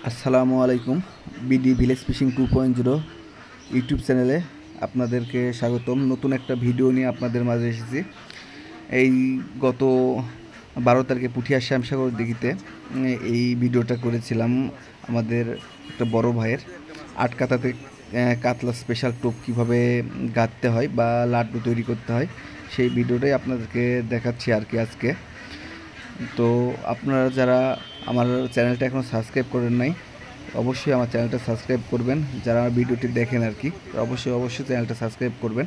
আসসালামু আলাইকুম। BD village fishing 2.0 YouTube চ্যানেলে আপনাদেরকে স্বাগতম। নতুন একটা ভিডিও নিয়ে আপনাদের মাঝে এসেছি। এই গত 12 তারিখে পুঠিয়া শ্যামসাগর দিঘিতে এই ভিডিওটা করেছিলাম আমাদের একটা বড় ভাইয়ের আটকাতাতে কাতলা স্পেশাল টোপ কীভাবে গাঁথতে হয় বা লাড্ডু তৈরি করতে হয় সেই ভিডিওটাই আপনাদেরকে দেখাচ্ছি আর কি আজকে। তো আপনারা যারা আমার চ্যানেলটা এখনও সাবস্ক্রাইব করেন নাই অবশ্যই আমার চ্যানেলটা সাবস্ক্রাইব করবেন। যারা আমার ভিডিওটি দেখেন আর কি অবশ্যই চ্যানেলটা সাবস্ক্রাইব করবেন।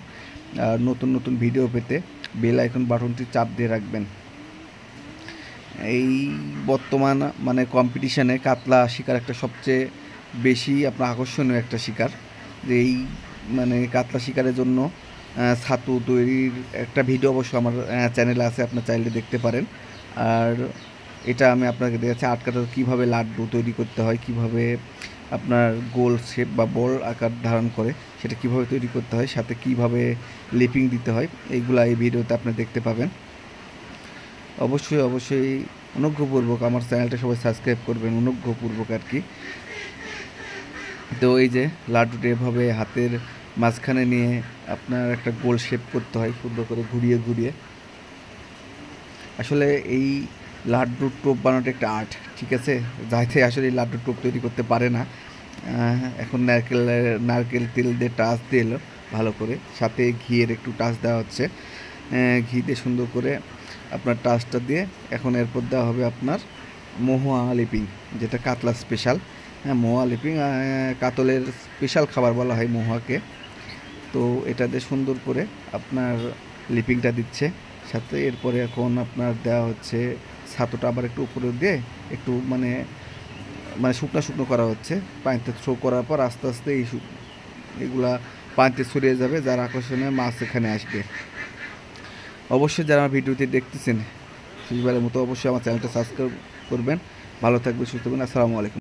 আর নতুন নতুন ভিডিও পেতে বেল আইকন বাটনটি চাপ দিয়ে রাখবেন। এই বর্তমান কম্পিটিশানে কাতলা শিকার একটা সবচেয়ে বেশি আপনার আকর্ষণীয় একটা শিকার। এই কাতলা শিকারের জন্য ছাতু তৈরির একটা ভিডিও অবশ্য আমার চ্যানেলে আছে, আপনার চাইলে দেখতে পারেন। আর এটা আমি আপনাকে দেখাচ্ছি আটকাতে কীভাবে লাড্ডু তৈরি করতে হয়, কিভাবে আপনার গোল শেপ বা বল আকার ধারণ করে সেটা কিভাবে তৈরি করতে হয়, সাথে কিভাবে লিপিং দিতে হয়, এইগুলা এই ভিডিওতে আপনি দেখতে পাবেন। অবশ্যই অনুগ্রহপূর্বক আমার চ্যানেলটা সবাই সাবস্ক্রাইব করবেন, অনুগ্রহপূর্বক আর কি। তো এই যে লাড্ডুটা এভাবে হাতের মাঝখানে নিয়ে আপনার একটা গোল শেপ করতে হয় সুন্দর করে ঘুরিয়ে ঘুরিয়ে। আসলে এই লাড্ডুর টোপ বানানোটা একটা আর্ট, ঠিক আছে। যাইতে আসলে এই লাড্ডুর টোপ তৈরি করতে পারে না। এখন নারকেল তেল দিয়ে টাচ দিয়ে এলো ভালো করে, সাথে ঘিয়ের একটু টাচ দেওয়া হচ্ছে। ঘি দিয়ে সুন্দর করে আপনার টাচটা দিয়ে এখন এরপর দেওয়া হবে আপনার মহুয়া লিপিং, যেটা কাতলা স্পেশাল। মহুয়া লিপিং কাতলের স্পেশাল খাবার বলা হয় মহুয়াকে। তো এটা দিয়ে সুন্দর করে আপনার লিপিংটা দিচ্ছে, সাথে এরপরে এখন আপনার দেওয়া হচ্ছে ছাতুটা আবার একটু উপরে দিয়ে একটু শুকনো করা হচ্ছে। পানিতে থ্রো করার পর আস্তে আস্তে এগুলা পানিতে ছড়িয়ে যাবে, যার আকর্ষণীয় মাছ এখানে আসবে। অবশ্যই যারা আমার ভিডিওটি দেখতেছেন শেষবারের মতো অবশ্যই আমার চ্যানেলটা সাবস্ক্রাইব করবেন। ভালো থাকবেন, সুস্থ থাকবেন। আসসালামু আলাইকুম।